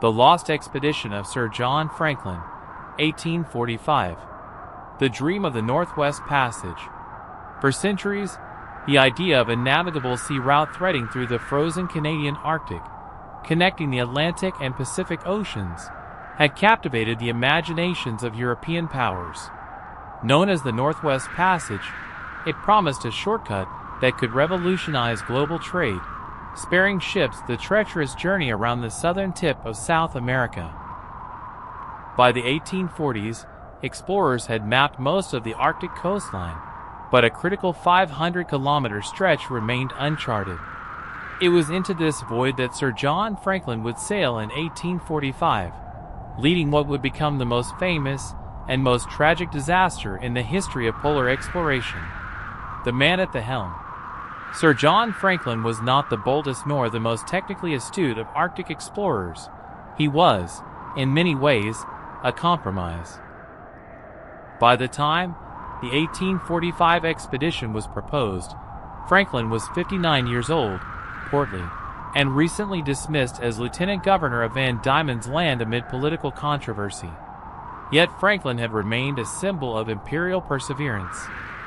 The Lost Expedition of Sir John Franklin, 1845. The Dream of the Northwest Passage. For centuries, the idea of a navigable sea route threading through the frozen Canadian Arctic, connecting the Atlantic and Pacific Oceans, had captivated the imaginations of European powers. Known as the Northwest Passage, it promised a shortcut that could revolutionize global trade, sparing ships the treacherous journey around the southern tip of South America. By the 1840s, explorers had mapped most of the Arctic coastline, but a critical 500-kilometer stretch remained uncharted. It was into this void that Sir John Franklin would sail in 1845, leading what would become the most famous and most tragic disaster in the history of polar exploration. The man at the helm. Sir John Franklin was not the boldest nor the most technically astute of Arctic explorers. He was, in many ways, a compromise. By the time the 1845 expedition was proposed, Franklin was 59 years old, portly, and recently dismissed as lieutenant governor of Van Diemen's Land amid political controversy. Yet Franklin had remained a symbol of imperial perseverance,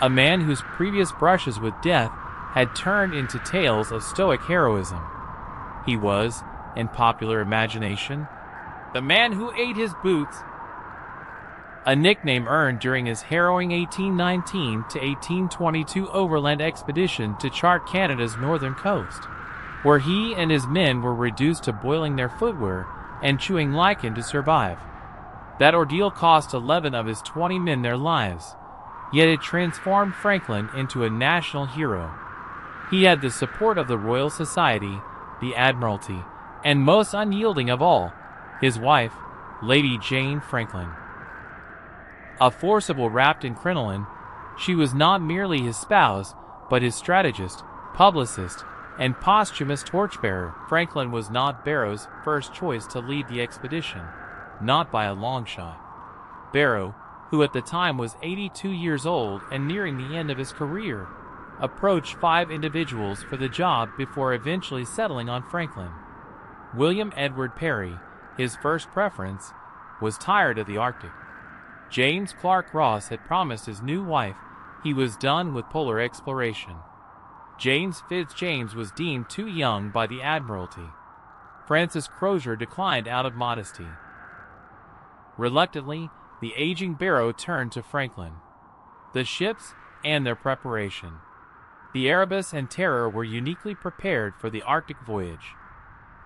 a man whose previous brushes with death had turned into tales of stoic heroism. He was, in popular imagination, the man who ate his boots, a nickname earned during his harrowing 1819 to 1822 overland expedition to chart Canada's northern coast, where he and his men were reduced to boiling their footwear and chewing lichen to survive. That ordeal cost 11 of his 20 men their lives, yet it transformed Franklin into a national hero. He had the support of the Royal Society, the Admiralty, and most unyielding of all, his wife, Lady Jane Franklin. A forcible wrapped in crinoline, she was not merely his spouse, but his strategist, publicist, and posthumous torchbearer. Franklin was not Barrow's first choice to lead the expedition, not by a long shot. Barrow, who at the time was 82 years old and nearing the end of his career, approached 5 individuals for the job before eventually settling on Franklin. William Edward Perry, his first preference, was tired of the Arctic. James Clark Ross had promised his new wife he was done with polar exploration. James Fitzjames was deemed too young by the Admiralty. Francis Crozier declined out of modesty. Reluctantly, the aging Barrow turned to Franklin. The ships and their preparation. The Erebus and Terror were uniquely prepared for the Arctic voyage.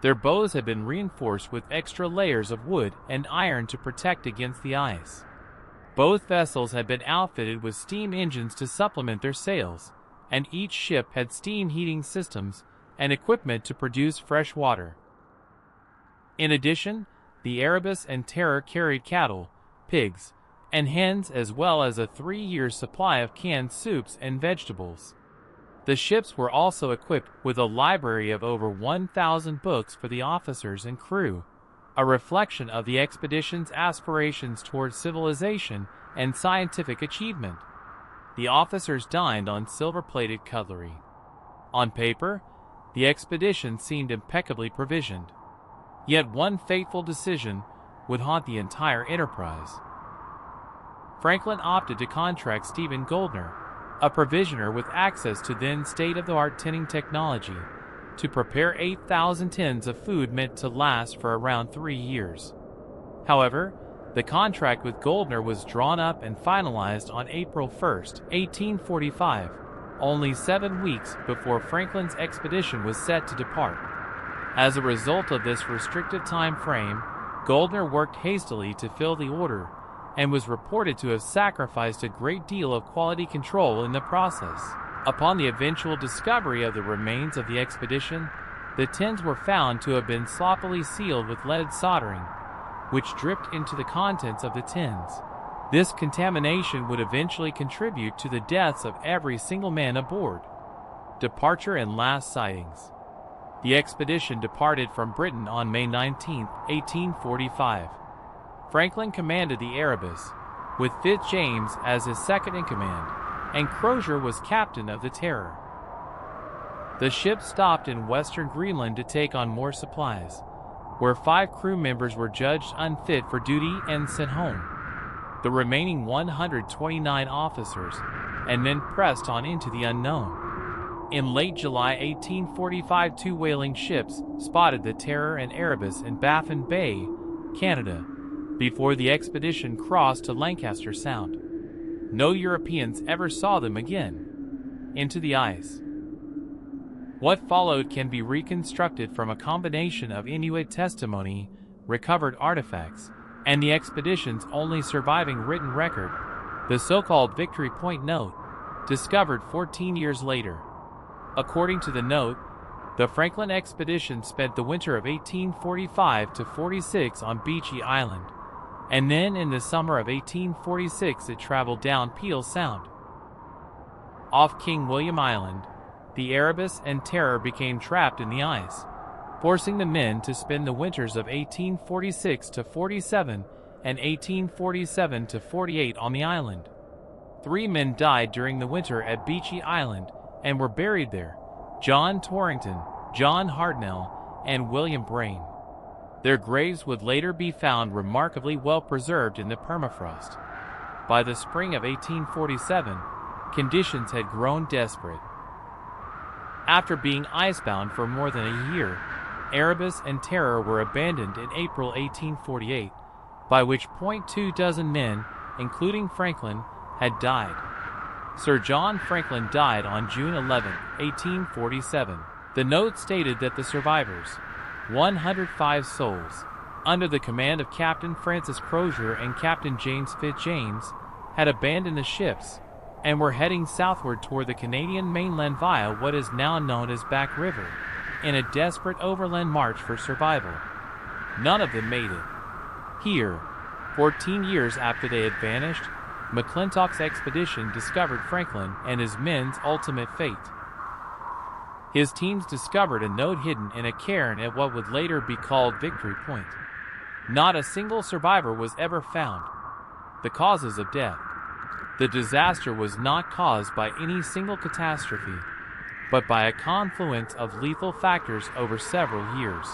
Their bows had been reinforced with extra layers of wood and iron to protect against the ice. Both vessels had been outfitted with steam engines to supplement their sails, and each ship had steam heating systems and equipment to produce fresh water. In addition, the Erebus and Terror carried cattle, pigs, and hens, as well as a 3-year supply of canned soups and vegetables. The ships were also equipped with a library of over 1,000 books for the officers and crew, a reflection of the expedition's aspirations towards civilization and scientific achievement. The officers dined on silver-plated cutlery. On paper, the expedition seemed impeccably provisioned. Yet one fateful decision would haunt the entire enterprise. Franklin opted to contract Stephen Goldner, a provisioner with access to then state-of-the-art tinning technology, to prepare 8,000 tins of food meant to last for around 3 years. However, the contract with Goldner was drawn up and finalized on April 1, 1845, only 7 weeks before Franklin's expedition was set to depart. As a result of this restricted time frame, Goldner worked hastily to fill the order and was reported to have sacrificed a great deal of quality control in the process. Upon the eventual discovery of the remains of the expedition, the tins were found to have been sloppily sealed with leaded soldering, which dripped into the contents of the tins. This contamination would eventually contribute to the deaths of every single man aboard. Departure and last sightings. The expedition departed from Britain on May 19, 1845. Franklin commanded the Erebus, with Fitzjames as his second-in-command, and Crozier was captain of the Terror. The ship stopped in western Greenland to take on more supplies, where 5 crew members were judged unfit for duty and sent home. The remaining 129 officers and men pressed on into the unknown. In late July 1845, 2 whaling ships spotted the Terror and Erebus in Baffin Bay, Canada, before the expedition crossed to Lancaster Sound. No Europeans ever saw them again. Into the ice. What followed can be reconstructed from a combination of Inuit testimony, recovered artifacts, and the expedition's only surviving written record, the so-called Victory Point Note, discovered 14 years later. According to the note, the Franklin expedition spent the winter of 1845 to 46 on Beechey Island, and then in the summer of 1846 it traveled down Peel Sound. Off King William Island, the Erebus and Terror became trapped in the ice, forcing the men to spend the winters of 1846 to 47 and 1847 to 48 on the island. 3 men died during the winter at Beechey Island and were buried there: John Torrington, John Hartnell, and William Brain. Their graves would later be found remarkably well preserved in the permafrost. By the spring of 1847, conditions had grown desperate. After being icebound for more than a year, Erebus and Terror were abandoned in April 1848, by which point 24 men, including Franklin, had died. Sir John Franklin died on June 11, 1847. The note stated that the survivors, 105 souls, under the command of Captain Francis Crozier and Captain James Fitzjames, had abandoned the ships and were heading southward toward the Canadian mainland via what is now known as Back River, in a desperate overland march for survival. None of them made it. Here, 14 years after they had vanished, McClintock's expedition discovered Franklin and his men's ultimate fate. His teams discovered a note hidden in a cairn at what would later be called Victory Point. Not a single survivor was ever found. The causes of death. The disaster was not caused by any single catastrophe, but by a confluence of lethal factors over several years.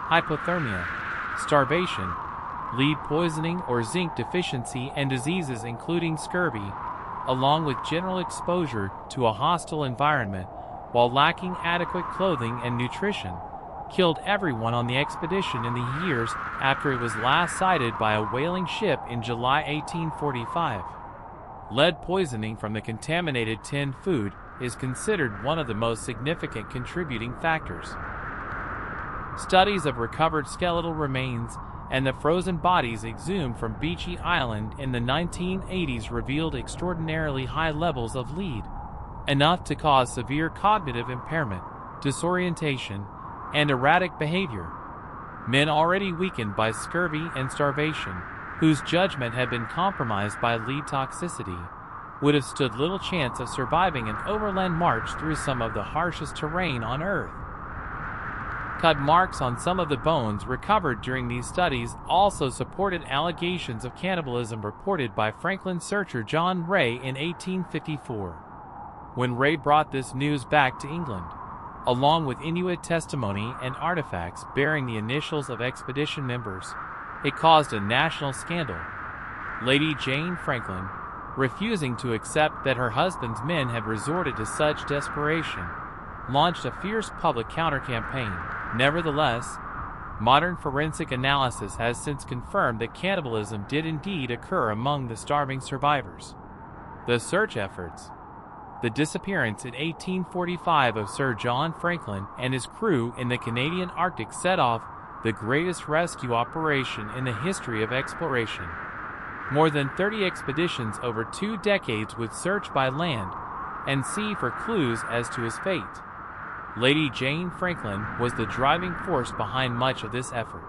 Hypothermia, starvation, lead poisoning or zinc deficiency, and diseases including scurvy, along with general exposure to a hostile environment while lacking adequate clothing and nutrition, killed everyone on the expedition in the years after it was last sighted by a whaling ship in July 1845. Lead poisoning from the contaminated tinned food is considered one of the most significant contributing factors. Studies of recovered skeletal remains and the frozen bodies exhumed from Beechey Island in the 1980s revealed extraordinarily high levels of lead, enough to cause severe cognitive impairment, disorientation, and erratic behavior. Men already weakened by scurvy and starvation, whose judgment had been compromised by lead toxicity, would have stood little chance of surviving an overland march through some of the harshest terrain on Earth. Cut marks on some of the bones recovered during these studies also supported allegations of cannibalism reported by Franklin searcher John Ray in 1854. When Ray brought this news back to England, along with Inuit testimony and artifacts bearing the initials of expedition members, it caused a national scandal. Lady Jane Franklin, refusing to accept that her husband's men had resorted to such desperation, launched a fierce public counter-campaign. Nevertheless, modern forensic analysis has since confirmed that cannibalism did indeed occur among the starving survivors. The search efforts. The disappearance in 1845 of Sir John Franklin and his crew in the Canadian Arctic set off the greatest rescue operation in the history of exploration. More than 30 expeditions over 2 decades would search by land and sea for clues as to his fate. Lady Jane Franklin was the driving force behind much of this effort.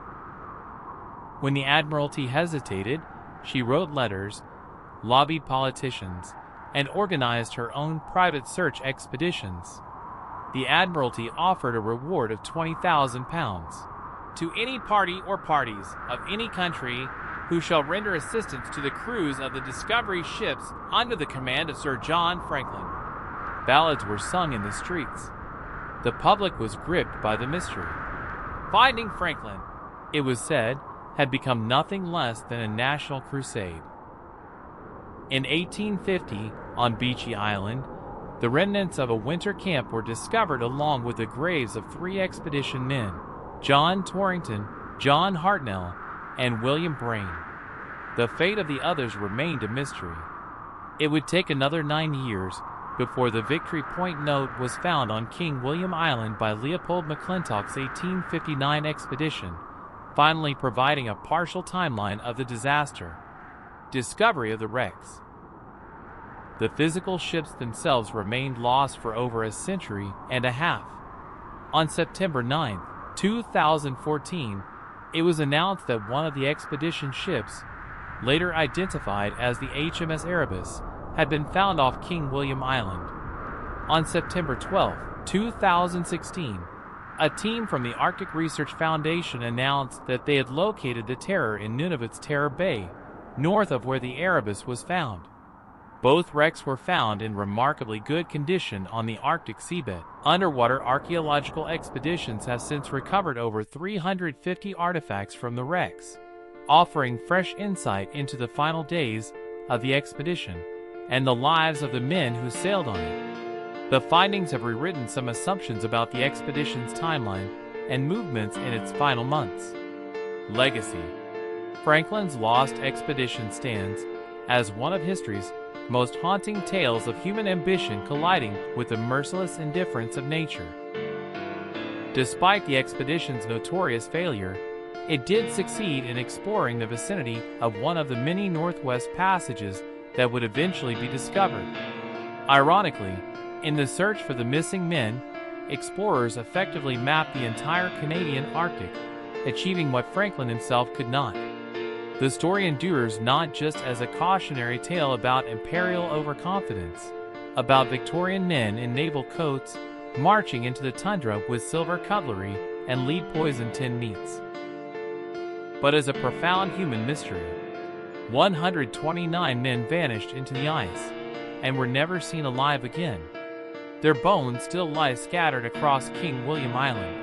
When the Admiralty hesitated, she wrote letters, lobbied politicians, and organized her own private search expeditions. The Admiralty offered a reward of £20,000 to any party or parties of any country who shall render assistance to the crews of the Discovery ships under the command of Sir John Franklin. Ballads were sung in the streets. The public was gripped by the mystery. Finding Franklin, it was said, had become nothing less than a national crusade. In 1850, on Beechey Island, the remnants of a winter camp were discovered along with the graves of 3 expedition men, John Torrington, John Hartnell, and William Brain. The fate of the others remained a mystery. It would take another 9 years before the Victory Point note was found on King William Island by Leopold McClintock's 1859 expedition, finally providing a partial timeline of the disaster. Discovery of the wrecks. The physical ships themselves remained lost for over a century and a half. On September 9, 2014, it was announced that one of the expedition ships, later identified as the HMS Erebus, had been found off King William Island. On September 12, 2016, a team from the Arctic Research Foundation announced that they had located the Terror in Nunavut's Terror Bay, north of where the Erebus was found. Both wrecks were found in remarkably good condition on the Arctic seabed. Underwater archaeological expeditions have since recovered over 350 artifacts from the wrecks, offering fresh insight into the final days of the expedition and the lives of the men who sailed on it. The findings have rewritten some assumptions about the expedition's timeline and movements in its final months. Legacy. Franklin's lost expedition stands as one of history's most haunting tales of human ambition colliding with the merciless indifference of nature. Despite the expedition's notorious failure, it did succeed in exploring the vicinity of one of the many Northwest passages that would eventually be discovered. Ironically, in the search for the missing men, explorers effectively mapped the entire Canadian Arctic, achieving what Franklin himself could not. The story endures not just as a cautionary tale about imperial overconfidence, about Victorian men in naval coats marching into the tundra with silver cutlery and lead-poisoned tin meats, but as a profound human mystery. 129 men vanished into the ice and were never seen alive again. Their bones still lie scattered across King William Island.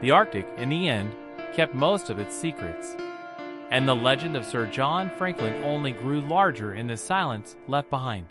The Arctic, in the end, kept most of its secrets, and the legend of Sir John Franklin only grew larger in the silence left behind.